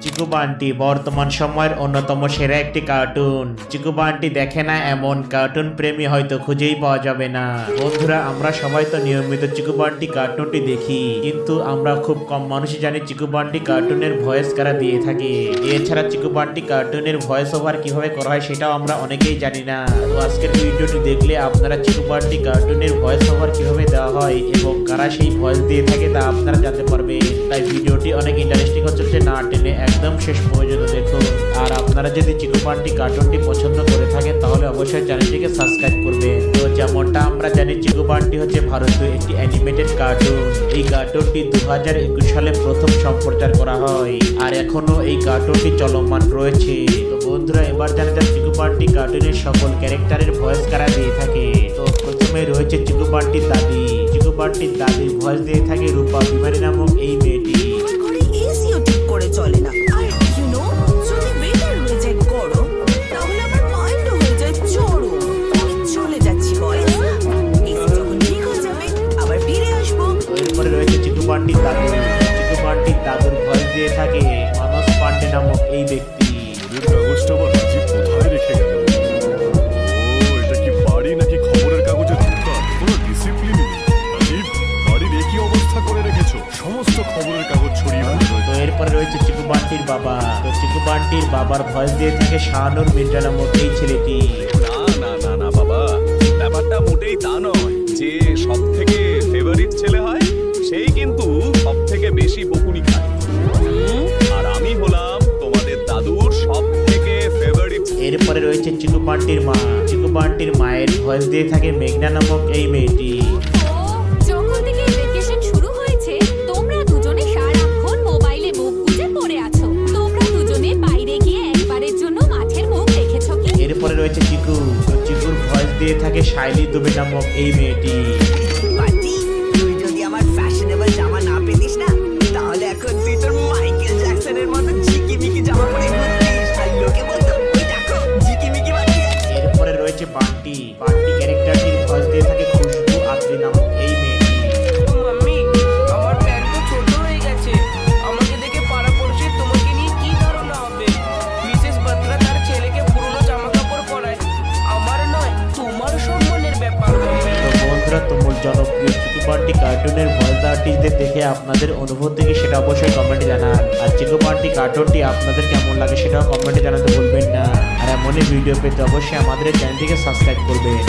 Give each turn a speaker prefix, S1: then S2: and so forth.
S1: চিকু বান্টি বর্তমান সময়ের অন্যতম সেরা একটি কার্টুন। চিকু বান্টি দেখে না এমন কার্টুন প্রেমী হয়তো খুঁজেই পাওয়া যাবে না। বন্ধুরা, আমরা সবাই তো নিয়মিত চিকু বান্টি কার্টুনটি দেখি, কিন্তু আমরা খুব কম মানুষই জানি চিকু বান্টি কার্টুনের ভয়েস কারা দিয়ে থাকে। এছাড়া চিকু বান্টি কার্টুনের ভয়েস ওভার কিভাবে করা হয় সেটাও আমরা অনেকেই জানি না। তো আজকের ভিডিওটি দেখলে আপনারা চিকু বান্টি কার্টুনের ভয়েস ওভার কিভাবে দেওয়া হয় এবং কারা সেই ভয়েস দিয়ে থাকে তা আপনারা জানতে পারবেন। তাই ভিডিওটি অনেক ইন্টারেস্টিং হচ্ছে, না টেনে একদম শেষ পর্যন্ত দেখুন। আর আপনারা যদি চিকু বান্টি কার্টুনটি পছন্দ করে থাকেন তাহলে অবশ্যই চ্যানেলটিকে সাবস্ক্রাইব করবেন। তো যেমনটা আমরা জানি চিকু বান্টি হচ্ছে ভারতীয় একটি অ্যানিমেটেড কার্টুন। এই কার্টুনটি 2021 সালে প্রথম সম্প্রচার করা হয় আর এখনো এই কার্টুনটি চলমান রয়েছে। তো বন্ধুরা, এবার জানা যাক চিকু বান্টি কার্টুনের সকল ক্যারেক্টারের ভয়েস কারা দিয়ে থাকে। তো প্রথমে রয়েছে চিকু বান্টির দাদি। চিকু বান্টির দাদির ভয়েস দিয়ে থাকে রূপা বিমারি নামক এই মেয়েটি।
S2: চলে না আর ইউ নো যদি ওয়েদার হয়ে যায় গরম তাহলে আমার মাইন্ড হয়ে যায় চরম। আমি চলে যাচ্ছি বয়স, এসি যখন ঠিক হয়ে যাবে আবার ফিরে আসবো।
S1: এরপরে রয়েছে চিকু বান্টির দাদু। চিকু বান্টির দাদুর ভয়েস দিয়ে থাকে মানস পান্ডে নামক এই ব্যক্তি।
S3: কাগজটা আবার রাজীব কোথায় রেখে গেল? ও, এটা কি বাড়ি নাকি খবরের কাগজের দোকান? কোনো ডিসিপ্লিন নেই। রাজীব, বাড়ির একই অবস্থা করে রেখেছো, সমস্ত খবরের কাগজ ছড়িয়ে পড়ে।
S1: তো এরপরে রয়েছে চিকু বান্টির বাবা। তো চিকু বান্টির বাবার ভয়েস দিয়ে থাকে শাহানুর মির্জা নামক এই ছেলেটি।
S4: না না না না বাবা, ব্যাপারটা মোটেই তা নয় যে সব থেকে ফেভারিট ছেলে হয় সেই কিন্তু সব থেকে বেশি বকুনি খায়। আর আমি হলাম তোমাদের দাদুর সব থেকে ফেভারিট।
S1: এরপরে রয়েছে চিকু বান্টির মা। চিকু বান্টির মায়ের ভয়েস দিয়ে থাকে মেঘনা নামক এই মেয়েটি।
S5: যখন থেকে ভ্যাকেশন শুরু হয়েছে তোমরা দুজনে সারাক্ষণ মোবাইলে মুখ গুজে পড়ে আছো। তোমরা দুজনে বাইরে গিয়ে একবারের জন্য মাঠের মুখ দেখেছো কি?
S1: এরপরে রয়েছে চিকু। তো চিকুর ভয়েস দিয়ে থাকে শাইলি দুবে নামক এই মেয়েটি।
S2: বান্টি, তুই যদি আমার ফ্যাশনেবল জামা না পেতিস না তাহলে এখন তুই তোর মাইকেল জ্যাকসনের মতো ঝিকিমিকি জামা পরে ঘুরতিস আর লোকে বলতো ওই দেখো ঝিকিমিকি বান্টি।
S1: এরপরে রয়েছে বান্টি। বান্টি ক্যারেক্টারটির ভয়েস দিয়ে থাকে খুশবু আত্রি নামক এই মেয়েটি।
S6: মাম্মি, আমার প্যান্ট তো ছোট হয়ে গেছে। আমাকে দেখে পাড়া পড়ছে তোমাকে নিয়ে কি ধারণা হবে? মিসেস বাত্রা তার ছেলেকে পুরনো জামা কাপড় পরায়, আমার নয় তোমার সম্মানের ব্যাপার।
S1: তো বন্ধুরা, তুমুল জনপ্রিয় চিকু বান্টি কার্টুনের ভয়েস আর্টিস্টদের দেখে আপনাদের অনুভূতি কি সেটা অবশ্যই কমেন্টে জানান। আর চিকু বান্টি কার্টুনটি আপনাদের কেমন লাগে সেটাও কমেন্টে জানাতে ভুলবেন না। আর এমনই ভিডিও পেতে অবশ্যই আমাদের চ্যানেলটিকে সাবস্ক্রাইব করবেন।